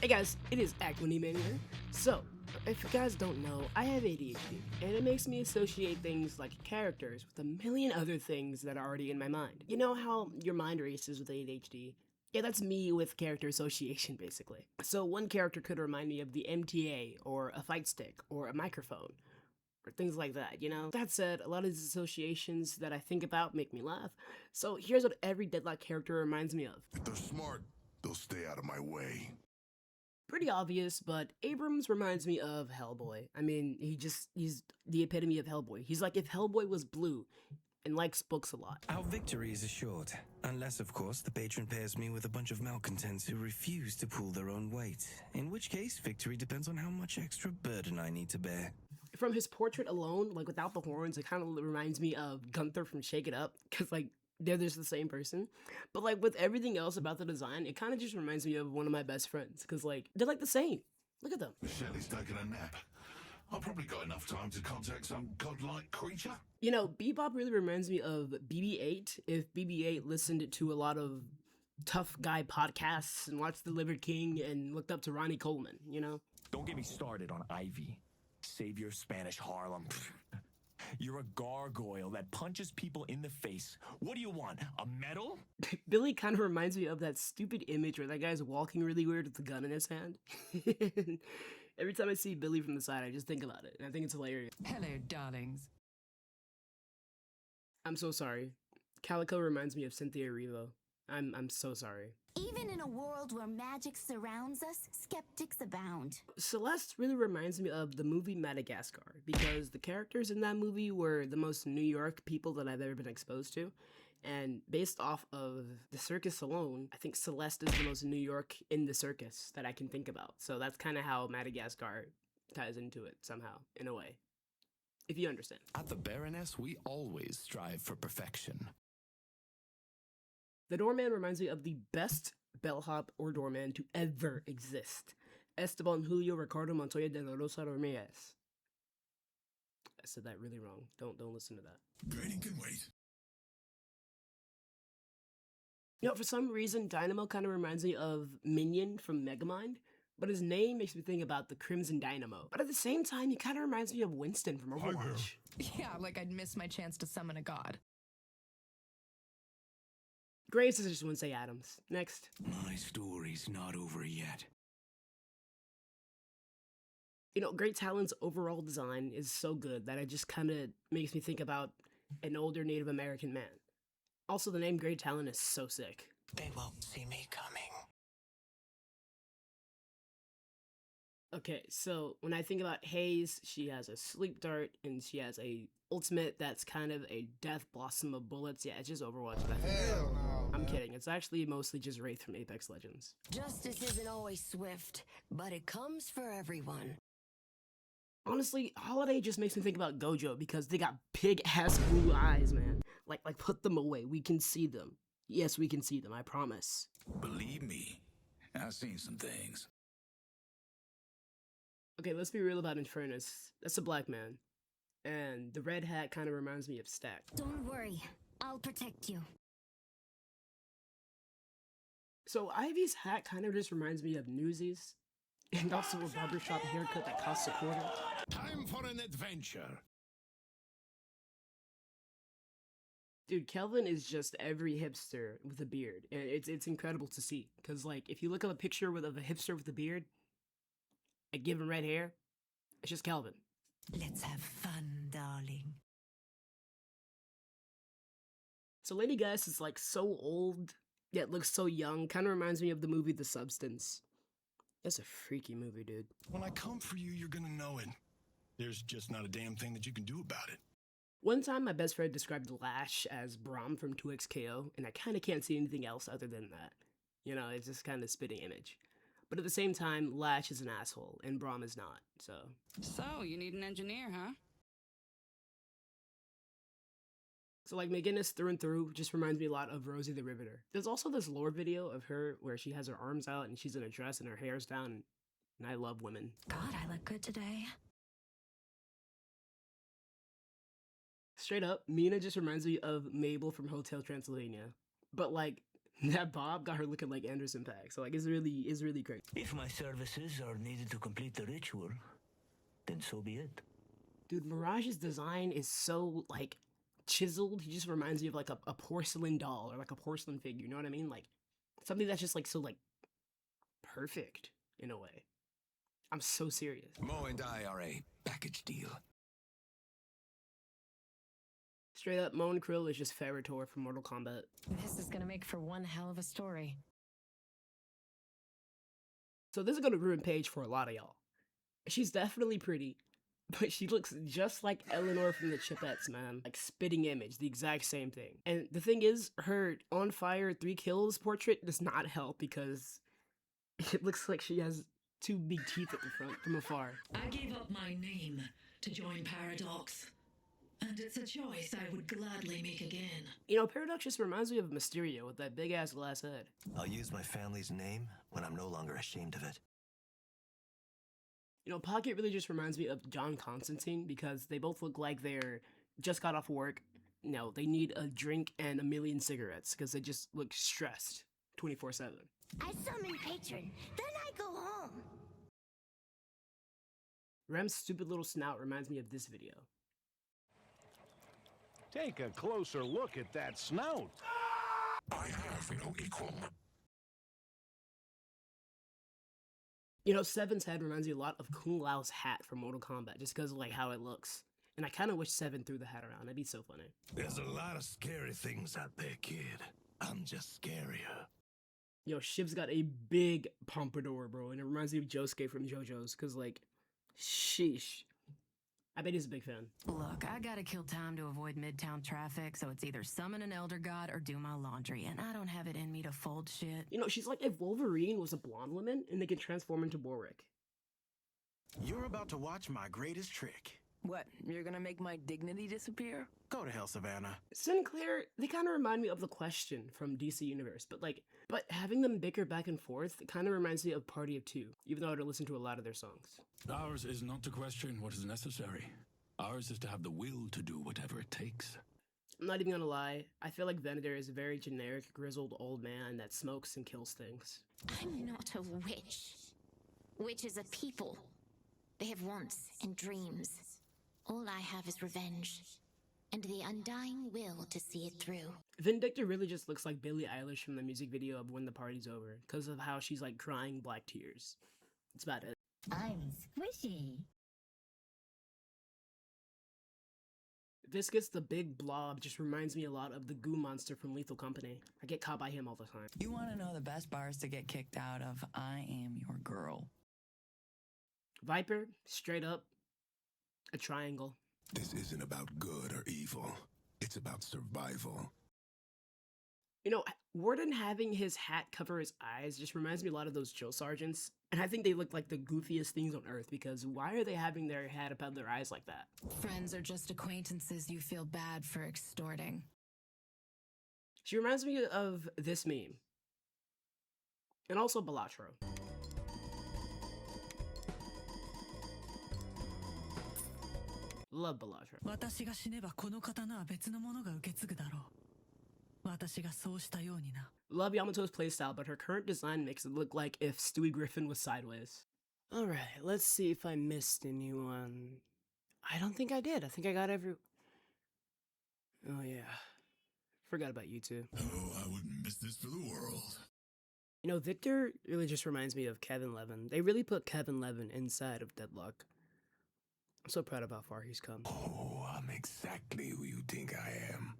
Hey guys, it is ActOneEman here. So, if you guys don't know, I have ADHD, and it makes me associate things like characters with a million other things that are already in my mind. You know how your mind races with ADHD? Yeah, that's me with character association, basically. So one character could remind me of the MTA, or a fight stick, or a microphone, or things like that, you know? That said, a lot of these associations that I think about make me laugh. So here's what every Deadlock character reminds me of. If they're smart, they'll stay out of my way. Pretty obvious, but Abrams reminds me of Hellboy. I mean, he's the epitome of Hellboy. He's like if Hellboy was blue and likes books a lot. Our victory is assured, unless, of course, the patron pairs me with a bunch of malcontents who refuse to pull their own weight, in which case victory depends on how much extra burden I need to bear. From his portrait alone, like without the horns, it kind of reminds me of Gunther from Shake It Up, because like they're just the same person. But like with everything else about the design, it kind of just reminds me of one of my best friends, because like they're like the same. Look at them. Shelley's taking a nap. I've probably got enough time to contact some godlike creature. You know, Bebop really reminds me of BB-8 if BB-8 listened to a lot of tough guy podcasts and watched The Liver King and looked up to Ronnie Coleman, you know? Don't get me started on Ivy. Savior Spanish Harlem. You're a gargoyle that punches people in the face. What do you want, a medal? Billy kind of reminds me of that stupid image where that guy's walking really weird with a gun in his hand. Every time I see Billy from the side, I just think about it, and I think it's hilarious. Hello, darlings. I'm so sorry. Calico reminds me of Cynthia Erivo. I'm so sorry. Even in a world where magic surrounds us, skeptics abound. Celeste really reminds me of the movie Madagascar, because the characters in that movie were the most New York people that I've ever been exposed to. And based off of the circus alone, I think Celeste is the most New York in the circus that I can think about. So that's kind of how Madagascar ties into it somehow, in a way. If you understand. At the Baroness, we always strive for perfection. The doorman reminds me of the best bellhop or doorman to ever exist. Esteban Julio Ricardo Montoya de la Rosa Ramirez. I said that really wrong. Don't listen to that. Grading can wait. You know, for some reason, Dynamo kind of reminds me of Minion from Megamind, but his name makes me think about the Crimson Dynamo. But at the same time, he kind of reminds me of Winston from Overwatch. Yeah, like I'd miss my chance to summon a god. Graves is just Wednesday Adams. Next. My story's not over yet. You know, Great Talon's overall design is so good that it just kind of makes me think about an older Native American man. Also, the name Great Talon is so sick. They won't see me coming. Okay, so when I think about Hayes, she has a sleep dart and she has a ultimate that's kind of a death blossom of bullets. Yeah, it's just Overwatch. But I think Hell no, I'm man. kidding. It's actually mostly just Wraith from Apex Legends. Justice isn't always swift, but it comes for everyone. Honestly, Holiday just makes me think about Gojo because they got big ass blue eyes, man. Like put them away. We can see them. Yes, we can see them. I promise. Believe me, I've seen some things. Okay, let's be real about Infernus. That's a black man. And the red hat kind of reminds me of Stack. Don't worry, I'll protect you. So Ivy's hat kind of just reminds me of Newsies. And also a barbershop haircut that costs $0.25. Time for an adventure. Dude, Kelvin is just every hipster with a beard. And it's incredible to see. Because, like, if you look up a picture of a hipster with a beard, and give him red hair, it's just Kelvin. Let's have fun, darling. So Lady Gus is, like, so old, yet looks so young. Kind of reminds me of the movie The Substance. That's a freaky movie, dude. When I come for you, you're gonna know it. There's just not a damn thing that you can do about it. One time, my best friend described Lash as Braum from 2XKO, and I kind of can't see anything else other than that. You know, it's just kind of spitting image. But at the same time, Lash is an asshole, and Braum is not, so. So, you need an engineer, huh? So, like, McGinnis through and through just reminds me a lot of Rosie the Riveter. There's also this lore video of her where she has her arms out and she's in a dress and her hair's down, and I love women. God, I look good today. Straight up, Mina just reminds me of Mabel from Hotel Transylvania. But, like, That bob got her looking like Anderson .Paak, so like it's really great. If my services are needed to complete the ritual, then so be it. Dude, Mirage's design is so like chiseled. He just reminds me of like a porcelain doll or like a porcelain figure. You know what I mean? Like something that's just like so like perfect in a way. I'm so serious. Mo and I are a package deal. Straight up, Mo and Krill is just Ferritor from Mortal Kombat. This is gonna make for one hell of a story. So this is gonna ruin Paige for a lot of y'all. She's definitely pretty, but she looks just like Eleanor from the Chipettes, man. Like spitting image, the exact same thing. And the thing is, her on fire 3 kills portrait does not help because it looks like she has 2 big teeth at the front from afar. I gave up my name to join Paradox, and it's a choice I would gladly make again. You know, Paradox just reminds me of Mysterio with that big ass glass head. I'll use my family's name when I'm no longer ashamed of it. You know, Pocket really just reminds me of John Constantine because they both look like they're just got off work. You know, they need a drink and a million cigarettes because they just look stressed 24/7. I summon Patron, then I go home. Rem's stupid little snout reminds me of this video. Take a closer look at that snout. I have no equal. You know, Seven's head reminds me a lot of Kung Lao's hat from Mortal Kombat just because of like how it looks. And I kind of wish Seven threw the hat around. That'd be so funny. There's a lot of scary things out there, kid. I'm just scarier. Yo, Shiv's got a big pompadour, bro, and it reminds me of Josuke from JoJo's, because, like, sheesh. I bet he's a big fan. Look, I gotta kill time to avoid midtown traffic, so it's either summon an elder god or do my laundry, and I don't have it in me to fold shit. You know, she's like if Wolverine was a blonde woman, and they can transform into Warwick. You're about to watch my greatest trick. What, you're gonna make my dignity disappear? Go to hell, Savannah. Sinclair, they kind of remind me of The Question from DC Universe, but having them bicker back and forth, it kind of reminds me of Party of Two, even though I don't listen to a lot of their songs. Ours is not to question what is necessary. Ours is to have the will to do whatever it takes. I'm not even gonna lie, I feel like Venator is a very generic, grizzled old man that smokes and kills things. I'm not a witch. Witches are people. They have wants and dreams. All I have is revenge, and the undying will to see it through. Vindicta really just looks like Billie Eilish from the music video of When the Party's Over, because of how she's like crying black tears. That's about it. I'm squishy. Viscus the Big Blob just reminds me a lot of the goo monster from Lethal Company. I get caught by him all the time. You wanna know the best bars to get kicked out of? I am your girl. Viper, straight up, a triangle. This isn't about good or evil. It's about survival. You know, Warden having his hat cover his eyes just reminds me a lot of those drill sergeants. And I think they look like the goofiest things on earth because why are they having their hat above their eyes like that? Friends are just acquaintances you feel bad for extorting. She reminds me of this meme. And also Balatro. Love Balatro. Love Yamato's playstyle, but her current design makes it look like if Stewie Griffin was sideways. Alright, let's see if I missed anyone. I don't think I did. I think I got every... Oh yeah. Forgot about you two. Oh, I wouldn't miss this for the world. You know, Victor really just reminds me of Kevin Levin. They really put Kevin Levin inside of Deadlock. I'm so proud of how far he's come. Oh, I'm exactly who you think I am.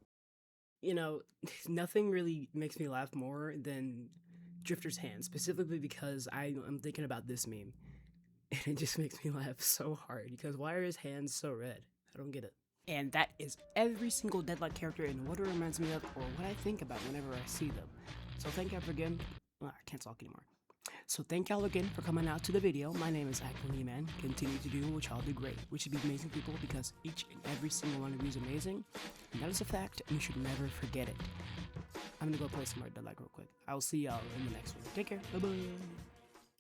You know, nothing really makes me laugh more than Drifter's hand, specifically because I'm thinking about this meme. And it just makes me laugh so hard, because why are his hands so red? I don't get it. And that is every single Deadlock character and what it reminds me of, or what I think about whenever I see them. So thank y'all again. I can't talk anymore. So thank y'all again for coming out to the video. My name is ActOneEman. Continue to do what y'all do great, which should be amazing people, because each and every single one of you is amazing. And that is a fact, and you should never forget it. I'm gonna go play some more Deadlock real quick. I will see y'all in the next one. Take care. Bye-bye.